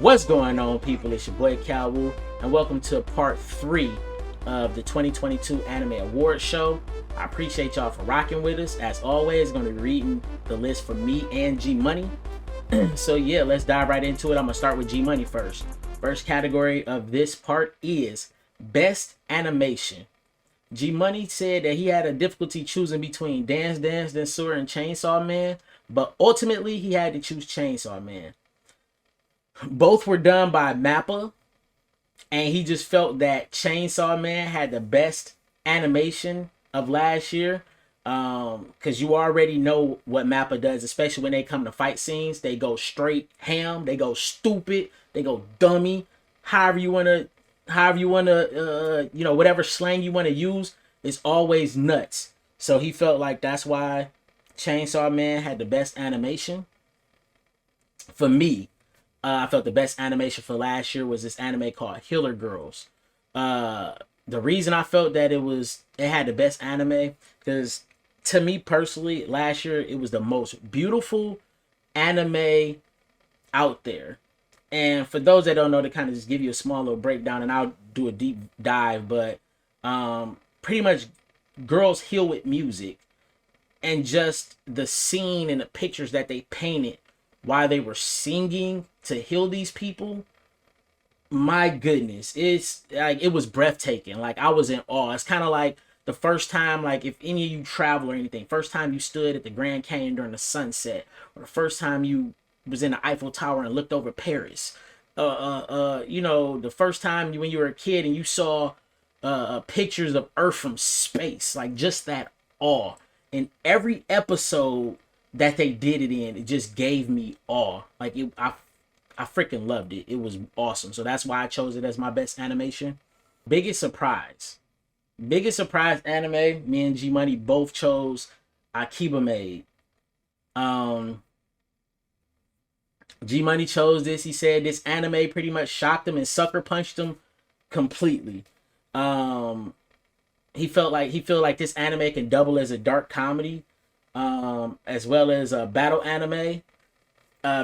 What's going on, people? It's your boy Calwoo, and welcome to part 3 of the 2022 Anime Awards show. I appreciate y'all for rocking with us. As always, going to be reading the list for me and G Money. So yeah, let's dive right into it. I'm gonna start with G Money first. First category of this part is Best Animation. G Money said that he had a difficulty choosing between Dance Dance Danseur and Chainsaw Man, but ultimately he had to choose Chainsaw Man. Both were done by Mappa, and he just felt that Chainsaw Man had the best animation of last year. Because you already know what Mappa does, especially when they come to fight scenes. They go straight ham, they go stupid, they go dummy, however you wanna, whatever slang you wanna use, is always nuts. So he felt like that's why Chainsaw Man had the best animation. For me, I felt the best animation for last year was this anime called Healer Girls. The reason I felt that it had the best anime, because to me personally, last year it was the most beautiful anime out there. And for those that don't know, to kind of just give you a small little breakdown, and I'll do a deep dive, but pretty much girls heal with music, and just the scene and the pictures that they painted while they were singing to heal these people, my goodness, it's like it was breathtaking. Like, I was in awe. It's kind of like the first time, like, if any of you travel or anything, first time you stood at the Grand Canyon during the sunset, or the first time you was in the Eiffel Tower and looked over Paris, the first time when you were a kid and you saw pictures of Earth from space, like, just that awe. In every episode that they did it in, it just gave me awe. Like, I freaking loved it. It was awesome. So that's why I chose it as my best animation. Biggest surprise anime, me and G Money both chose Akiba Maid. G Money chose this. He said this anime pretty much shocked him and sucker punched him completely. He felt like this anime can double as a dark comedy, as well as a battle anime.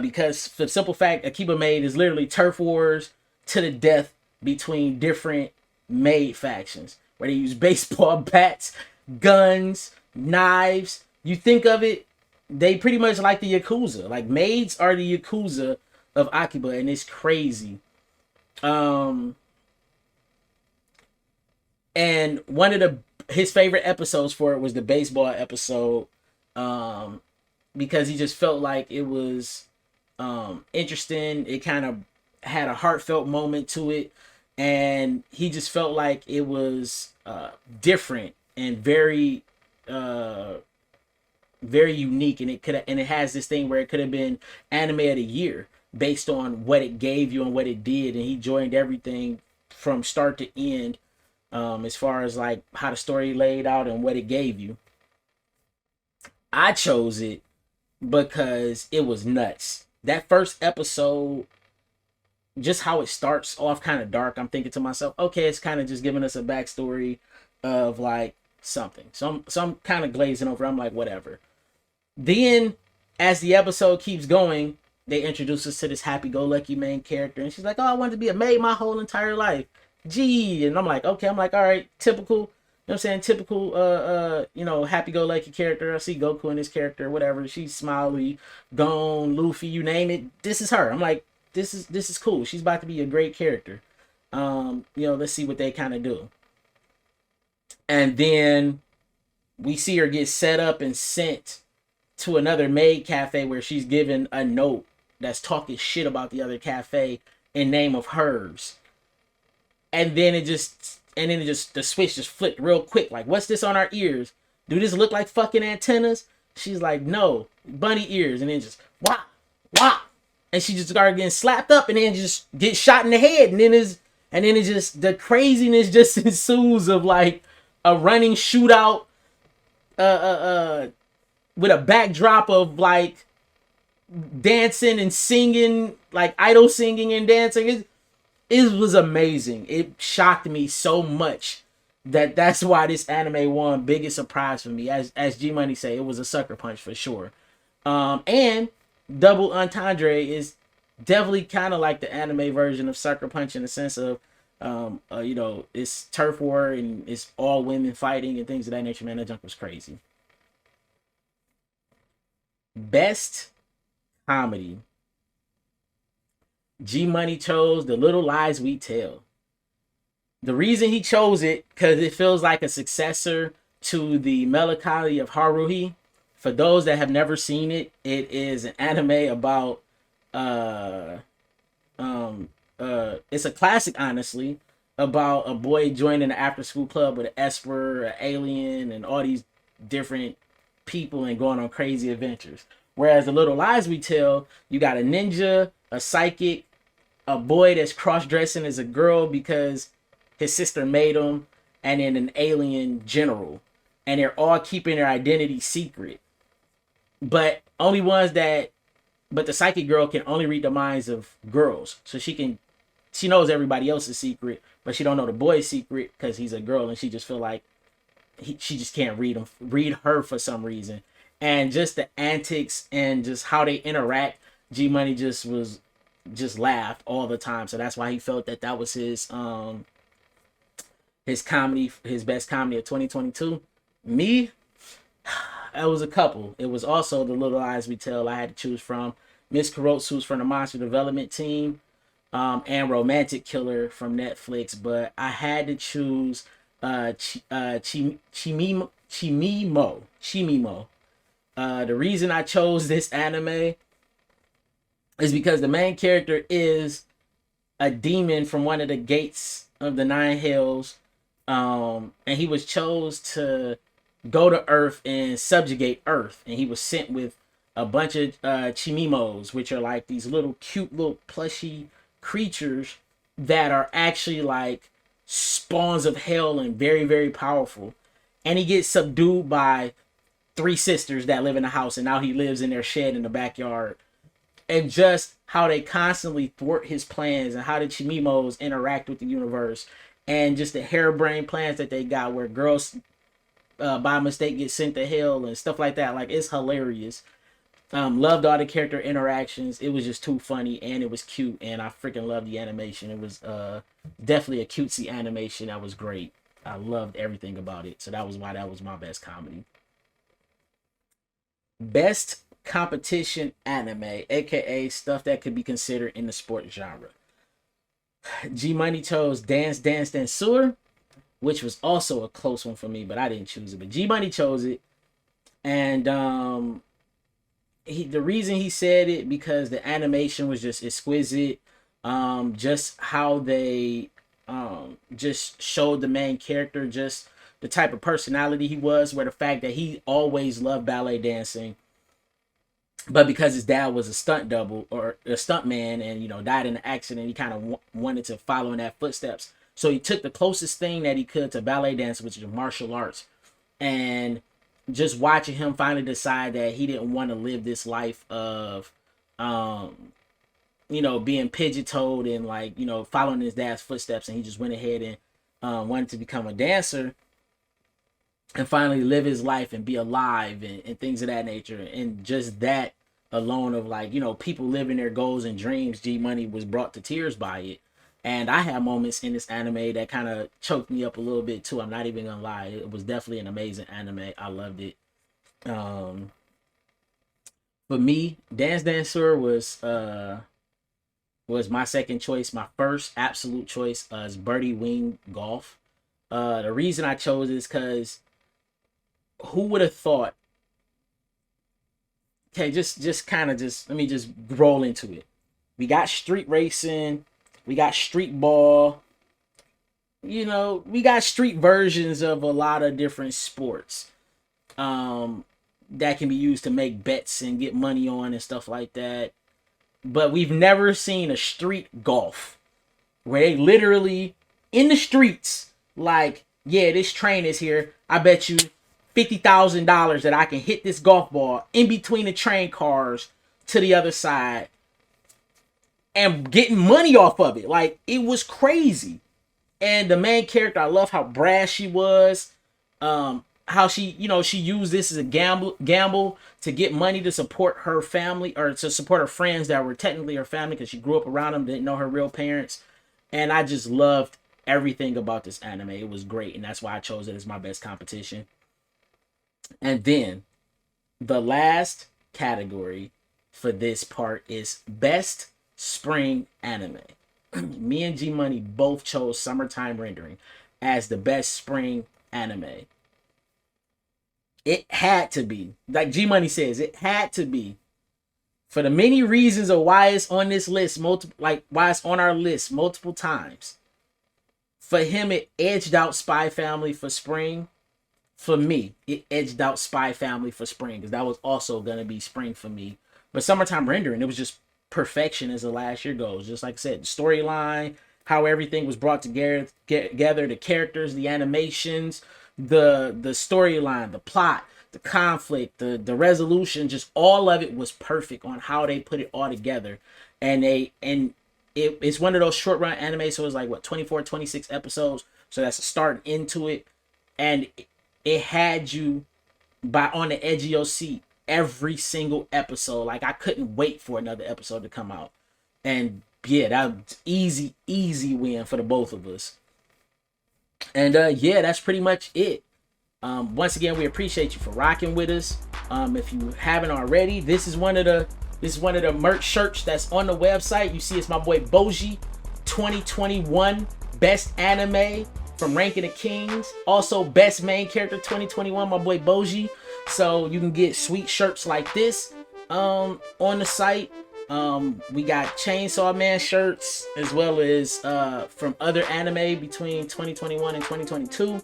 Because for the simple fact, Akiba Maid is literally turf wars to the death between different maid factions, where they use baseball bats, guns, knives. You think of it, they pretty much like the Yakuza. Like, maids are the Yakuza of Akiba, and it's crazy. And one of his favorite episodes for it was the baseball episode, because he just felt like it was interesting. It kind of had a heartfelt moment to it, and he just felt like it was different and very very unique, and it has this thing where it could have been anime of the year based on what it gave you and what it did, and he joined everything from start to end, as far as like how the story laid out and what it gave you. I chose it because it was nuts. That first episode, just how it starts off kind of dark, I'm thinking to myself, okay, it's kind of just giving us a backstory of like something. So I'm kind of glazing over. I'm like, whatever. Then, as the episode keeps going, they introduce us to this happy-go-lucky main character, and she's like, oh, I wanted to be a maid my whole entire life. Gee. And I'm like, okay. I'm like, all right, typical. You know what I'm saying? Typical, happy-go-lucky character. I see Goku in this character, whatever. She's smiley, Gon, Luffy, you name it. This is her. I'm like, this is cool. She's about to be a great character. Let's see what they kind of do. And then we see her get set up and sent to another maid cafe where she's given a note that's talking shit about the other cafe in name of hers. And then the switch just flipped real quick. Like, what's this on our ears? Do this look like fucking antennas? She's like, no, bunny ears. And then just, wah, wah. And she just started getting slapped up, and then just get shot in the head. And then it just, the craziness just ensues of like a running shootout, with a backdrop of like dancing and singing, like idol singing and dancing. It was amazing. It shocked me so much that's why this anime won biggest surprise for me. As G Money say, it was a sucker punch for sure. And double entendre is definitely kind of like the anime version of Sucker Punch in the sense of, it's turf war and it's all women fighting and things of that nature. Man, that junk was crazy. Best comedy. G Money chose The Little Lies We Tell. The reason he chose it because it feels like a successor to the Melancholy of Haruhi. For those that have never seen it, it is an anime about uh it's a classic, honestly, about a boy joining an after school club with an Esper, an alien, and all these different people and going on crazy adventures. Whereas The Little Lies We Tell, you got a ninja, a psychic, a boy that's cross dressing as a girl because his sister made him, and then an alien general. And they're all keeping their identity secret. But only ones that but the psychic girl can only read the minds of girls. So she knows everybody else's secret, but she don't know the boy's secret because he's a girl and she just feel like she just can't read her for some reason. And just the antics and just how they interact, G Money just laughed all the time. So that's why he felt that that was his comedy, his best comedy of 2022. Me, it was a couple. It was also The Little Lies We Tell I had to choose from. Miss Kurotsu's from the Monster Development team, and Romantic Killer from Netflix. But I had to choose Chimimo. Chimimo. The reason I chose this anime is because the main character is a demon from one of the gates of the Nine Hells, and he was chose to go to Earth and subjugate Earth, and he was sent with a bunch of chimimos, which are like these little cute little plushy creatures that are actually like spawns of hell and very, very powerful. And he gets subdued by three sisters that live in a house, and now he lives in their shed in the backyard. And just how they constantly thwart his plans and how the chimimos interact with the universe, and just the harebrained plans that they got where girls by mistake get sent to hell and stuff like that. Like, it's hilarious. Loved all the character interactions. It was just too funny, and it was cute, and I freaking loved the animation. It was definitely a cutesy animation that was great. I loved everything about it. So that was why that was my best comedy. Best competition anime, aka stuff that could be considered in the sport genre. G Money chose Dance Dance Danseur, which was also a close one for me, but I didn't choose it. But G Money chose it, and the reason he said it because the animation was just exquisite. Just how they just showed the main character just the type of personality he was, where the fact that he always loved ballet dancing, but because his dad was a stunt double or a stunt man and died in an accident, he kind of wanted to follow in that footsteps. So he took the closest thing that he could to ballet dance, which is martial arts. And just watching him finally decide that he didn't want to live this life of being pigeon-toed and following his dad's footsteps, and he just went ahead and wanted to become a dancer and finally live his life and be alive and things of that nature. And just that alone of people living their goals and dreams, G Money was brought to tears by it. And I had moments in this anime that kind of choked me up a little bit too. I'm not even gonna lie. It was definitely an amazing anime. I loved it. For me, Dance Dancer was my second choice. My first absolute choice is Birdie Wing Golf. The reason I chose is because who would have thought? Okay, just let me just roll into it. We got street racing, we got street ball, we got street versions of a lot of different sports that can be used to make bets and get money on and stuff like that. But we've never seen a street golf where they literally in the streets, like, yeah, this train is here. I bet you $50,000 that I can hit this golf ball in between the train cars to the other side and getting money off of it. Like, it was crazy. And the main character, I love how brash she was. how she, she used this as a gamble to get money to support her family, or to support her friends that were technically her family, because she grew up around them, didn't know her real parents. And I just loved everything about this anime. It was great, and that's why I chose it as my best competition. And then the last category for this part is best spring anime. Me and G Money both chose Summertime Rendering as the best spring anime. It had to be, like G Money says, it had to be, for the many reasons of why it's on this list, why it's on our list multiple times. For him, it edged out Spy Family for spring. For me, it edged out Spy Family for spring, because that was also gonna be spring for me. But Summertime Rendering, it was just perfection as the last year goes. Just like I said, the storyline, how everything was brought together, the characters, the animations, the storyline, the plot, the conflict, the resolution, just all of it was perfect on how they put it all together. And it's one of those short run anime, so it's like what, 24, 26 episodes. So that's a start into it. And it had you on the edge of your seat every single episode. Like, I couldn't wait for another episode to come out. And yeah, that was easy win for the both of us. And yeah, that's pretty much it. Once again, we appreciate you for rocking with us. If you haven't already, this is one of the merch shirts that's on the website. You see, it's my boy Boji 2021 Best Anime from Ranking the Kings. Also, Best Main Character 2021, my boy Boji. So you can get sweet shirts like this on the site. We got Chainsaw Man shirts, as well as from other anime between 2021 and 2022.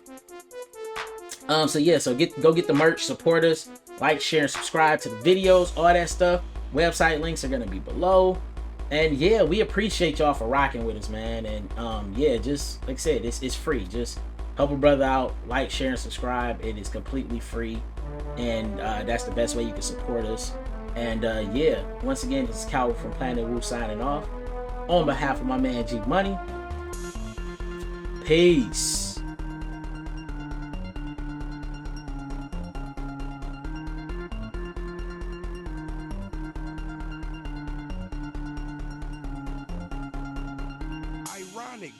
So yeah, so go get the merch, support us, like, share, and subscribe to the videos, all that stuff. Website links are gonna be below. And yeah, we appreciate y'all for rocking with us, man. And yeah, just like I said, it's free. Just help a brother out, like, share, and subscribe. It is completely free, and that's the best way you can support us. And yeah, once again, this is Calvin from planetwu signing off on behalf of my man G Money. Peace. Ironic.